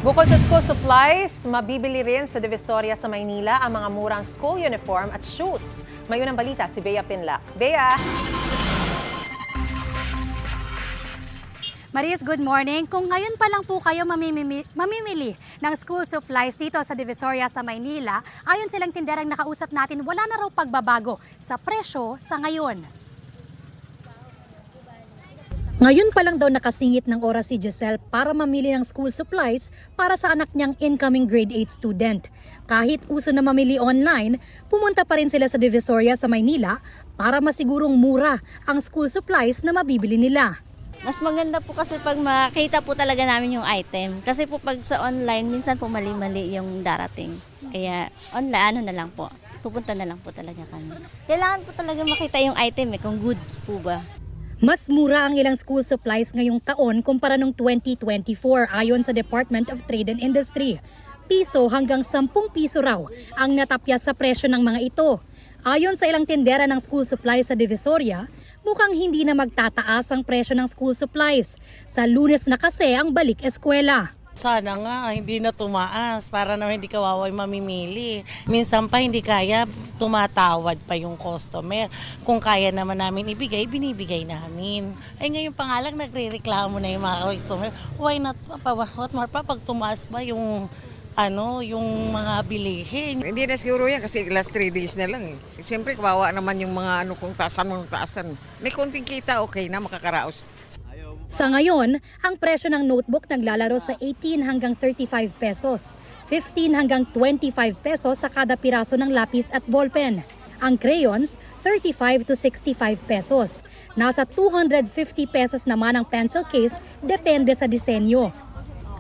Bukod sa school supplies, mabibili rin sa Divisoria sa Maynila ang mga murang school uniform at shoes. May unang balita si Bea Pinlac. Bea! Maris, good morning. Kung ngayon pa lang po kayo mamimili ng school supplies dito sa Divisoria sa Maynila, ayon silang tinderang nakausap natin, wala na raw pagbabago sa presyo sa ngayon. Ngayon pa lang daw nakasingit ng oras si Giselle para mamili ng school supplies para sa anak niyang incoming grade 8 student. Kahit uso na mamili online, pumunta pa rin sila sa Divisoria sa Maynila para masigurong mura ang school supplies na mabibili nila. Mas maganda po kasi pag makita po talaga namin yung item. Kasi po pag sa online, minsan po mali-mali yung darating. Kaya online, na lang po. Pupunta na lang po talaga kami. Kailangan po talaga makita yung item kung goods po ba. Mas mura ang ilang school supplies ngayong taon kumpara noong 2024 ayon sa Department of Trade and Industry. Piso hanggang 10 piso raw ang natapya sa presyo ng mga ito. Ayon sa ilang tindera ng school supplies sa Divisoria, mukhang hindi na magtataas ang presyo ng school supplies. Sa Lunes na kasi ang balik eskwela. Sana nga hindi na tumaas para naman hindi kawawa yung mamimili. Minsan pa hindi kaya, tumatawad pa yung customer. Kung kaya naman namin ibigay, binibigay namin. Ay ngayon pa nga lang nagre-reklamo na yung mga customer. Why not pa? What more pa pag tumaas ba yung yung mga bilihin? Hindi na siguro yan kasi last 3 days na lang. Siyempre kawawa naman yung mga kung taasan. May konting kita, okay na, makakaraos. Sa ngayon, ang presyo ng notebook naglalaro sa 18 hanggang 35 pesos, 15 hanggang 25 pesos sa kada piraso ng lapis at ballpen. Ang crayons, 35 to 65 pesos. Nasa 250 pesos naman ang pencil case, depende sa disenyo.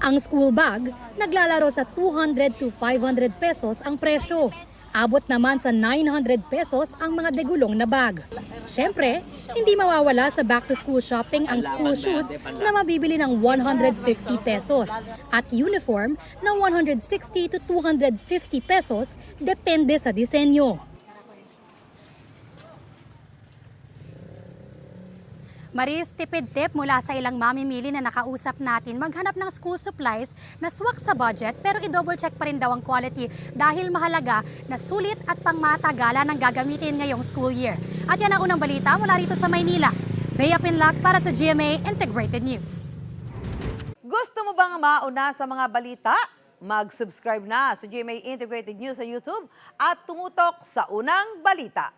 Ang school bag, naglalaro sa 200 to 500 pesos ang presyo. Abot naman sa 900 pesos ang mga degulong na bag. Siyempre, hindi mawawala sa back-to-school shopping ang school shoes na mabibili ng 150 pesos at uniform na 160 to 250 pesos depende sa disenyo. Maris, tipid tip mula sa ilang mamimili na nakausap natin, maghanap ng school supplies na swak sa budget pero i-double check pa rin daw ang quality dahil mahalaga na sulit at pangmatagalan ang gagamitin ngayong school year. At yan ang unang balita mula rito sa Maynila. Bea Pinlac para sa GMA Integrated News. Gusto mo bang mauna sa mga balita? Mag-subscribe na sa GMA Integrated News sa YouTube at tumutok sa unang balita.